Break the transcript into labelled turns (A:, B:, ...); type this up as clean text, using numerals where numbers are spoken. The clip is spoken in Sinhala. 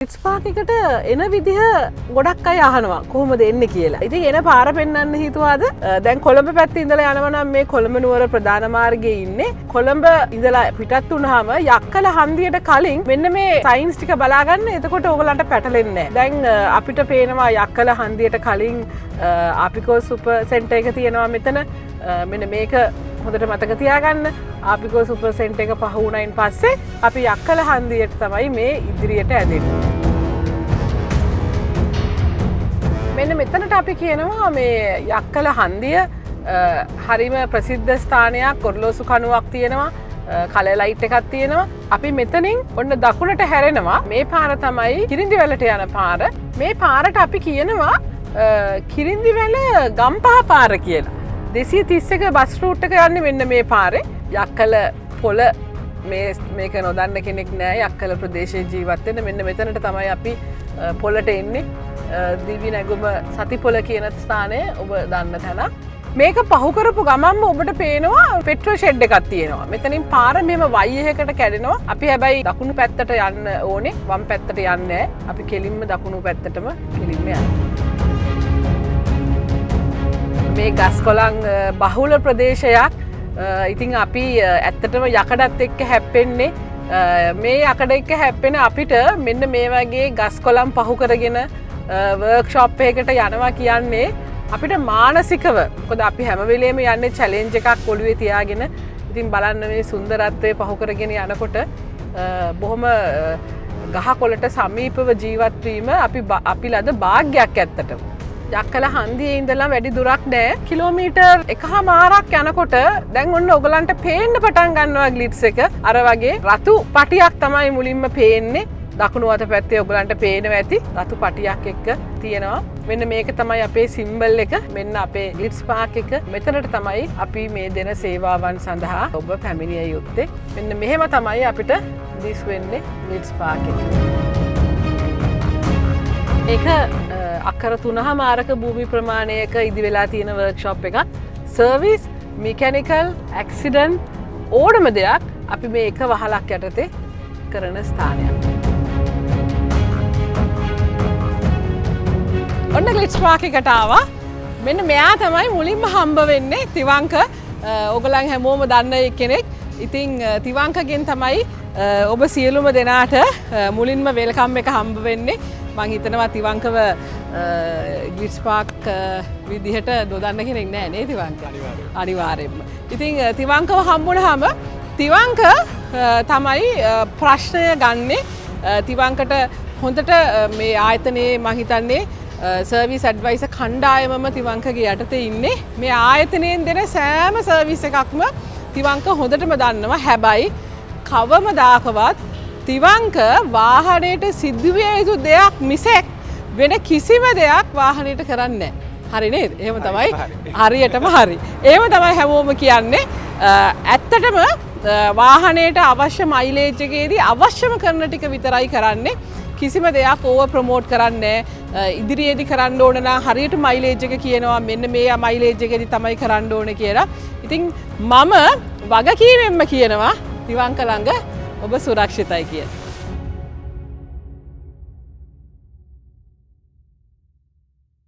A: Glitz පාක් එකට එන විදිහ ගොඩක් අය අහනවා කොහොමද එන්නේ කියලා. ඉතින් එන පාර පෙන්වන්න හිතුවාද දැන් කොළඹ පැත්තේ ඉඳලා යනවා නම් මේ කොළඹ නුවර ප්‍රධාන මාර්ගයේ ඉන්නේ. කොළඹ ඉඳලා පිටත් වුණාම යක්කල හන්දියට කලින් මෙන්න මේ සයින්ස් ටික බලා ගන්න. එතකොට ඕගලන්ට පැටලෙන්නේ නැහැ. දැන් අපිට පේනවා යක්කල හන්දියට කලින් ආපිකෝ සුපර් සෙන්ටර් එක තියෙනවා මෙතන. මෙන්න මේක හොඳට මතක තියාගන්න. ආපිකෝ සුපර් සෙන්ටර් එක පහ වුණයින් පස්සේ අපි යක්කල හන්දියට තමයි මේ ඉදිරියට ඇදෙන්නේ. මෙන්න මෙතනට අපි කියනවා මේ යක්කල හන්දිය හරිම ප්‍රසිද්ධ ස්ථානයක්. ඔරලෝසු කණුවක් තියෙනවා, කලර් ලයිට් එකක් තියෙනවා. අපි මෙතනින් ඔන්න දකුණට හැරෙනවා. මේ පාර තමයි කිරින්දිවැලට යන පාර. මේ පාරට අපි කියනවා කිරින්දිවැල ගම්පහ පාර කියලා. 231 බස් රූට් එක යන්නේ මෙන්න මේ පාරේ. යක්කල පොළ මේක නොදන්න කෙනෙක් නෑ. යක්කල ප්‍රදේශයේ ජීවත් වෙන මෙන්න මෙතනට තමයි අපි පොළට එන්නේ. දිවි නැගුම සතිපොළ කියන ස්ථානය ඔබ දන්න තැන. මේක පහු කරපු ගමන්ම ඔබට පේනවා පෙට්‍රල් ෂෙඩ් එකක් තියෙනවා. මෙතනින් පාර මෙහෙම Y එකකට කැඩෙනවා. අපි හැබැයි දකුණු පැත්තට යන්න ඕනේ. වම් පැත්තට යන්නේ නැහැ. අපි කෙලින්ම දකුණු පැත්තටම කෙලින්ම යනවා. මේ ගස් කොළන් බහුල ප්‍රදේශයක්. ඉතින් අපි ඇත්තටම යකඩත් එක්ක හැප්පෙන්නේ. මේ යකඩ එක්ක හැප්පෙන අපිට මෙන්න මේ වගේ ගස් කොළන් පහු කරගෙන වර්ක්ෂොප් එකකට යනවා කියන්නේ අපිට මානසිකව. මොකද අපි හැම වෙලේම යන්නේ චැලෙන්ජ් එකක් ඔළුවේ තියාගෙන. ඉතින් බලන්න මේ සුන්දරත්වය පහු කරගෙන යනකොට බොහොම ගහකොළට සමීපව ජීවත් වීම අපි ලද භාග්‍යයක් ඇත්තටම. යක්කල හන්දියේ ඉඳලා වැඩි දුරක් නෑ. කිලෝමීටර් 1.5ක් යනකොට දැන් ඔන්න ඔයගලන්ට පේන්න පටන් ගන්නවා ග්ලිට්ස් එක. අර වගේ රතු පටියක් තමයි මුලින්ම පේන්නේ. දකුණු අත පැත්තේ ඔයගලන්ට පේනවා ඇති රතු පටියක් එක්ක තියෙනවා. මෙන්න මේක තමයි අපේ සිම්බල් එක. මෙන්න අපේ ග්ලිට්ස් පාක් එක. මෙතනට තමයි අපි මේ දෙන සේවාවන් සඳහා ඔබ පැමිණිය යුත්තේ. මෙන්න මෙහෙම තමයි අපිට දිස් වෙන්නේ ග්ලිට්ස් පාක් එක. ඒක අක්කර 3.5 භූමි ප්‍රමාණයක ඉදි වෙලා තියෙන වර්ක්ෂොප් එකක්. සර්විස්, මෙකැනිකල්, ඇක්සිඩන්ට් ඕනම දෙයක් අපි මේ එක වහලක් යටතේ කරන ස්ථානයක්. ඔන්න ග්ලිට්ස් පාක් එකට ආවා. මෙන්න මෙයා තමයි මුලින්ම හම්බ වෙන්නේ තිවංක. ඔයගලන් හැමෝම දන්න කෙනෙක්. ඉතින් තිවංකගෙන් තමයි ඔබ සියලුම දෙනාට මුලින්ම වෙල්කම් එක හම්බ වෙන්නේ. මං හිතනවා තිවංකව ග්ලිට්ස් පාක් විදිහට දොදන්න කෙනෙක් නෑ නේ තිවංක? අනිවාර්යෙන්ම. ඉතින් තිවංකව හම්බුනහම තිවංක තමයි ප්‍රශ්නය ගන්නෙ. තිවංකට හොඳට මේ ආයතනයේ මං හිතන්නේ සර්විස් ඇඩ්වයිසර් කණ්ඩායමම තිවංකගේ යටතේ ඉන්නේ. මේ ආයතනයෙන් දෙන සෑම සර්විස් එකක්ම තිවංක හොඳටම දන්නවා. හැබැයි කවමදාකවත් තිවංක වාහනයට සිදුවිය යුතු දෙයක් මිසක් වෙන කිසිම දෙයක් වාහනයට කරන්නේ නැහැ. හරි නේද? එහෙම තමයි. හරියටම හරි. එහෙම තමයි හැමෝම කියන්නේ. ඇත්තටම වාහනයට අවශ්‍ය මයිලේජ් එකේදී අවශ්‍යම කරන ටික විතරයි කරන්නේ. කිසිම දෙයක් ඕවර් ප්‍රොමෝට් කරන්නේ නැහැ. ඉදිරියේදී කරන්න ඕන නම් හරියට මයිලේජ් එක කියනවා. මෙන්න මේ මයිලේජ් එකේදී තමයි කරන්න ඕනේ කියලා. ඉතින් මම වගකීමෙන්ම කියනවා තිවංක ළඟ ඔබ සුරක්ෂිතයි කියලා.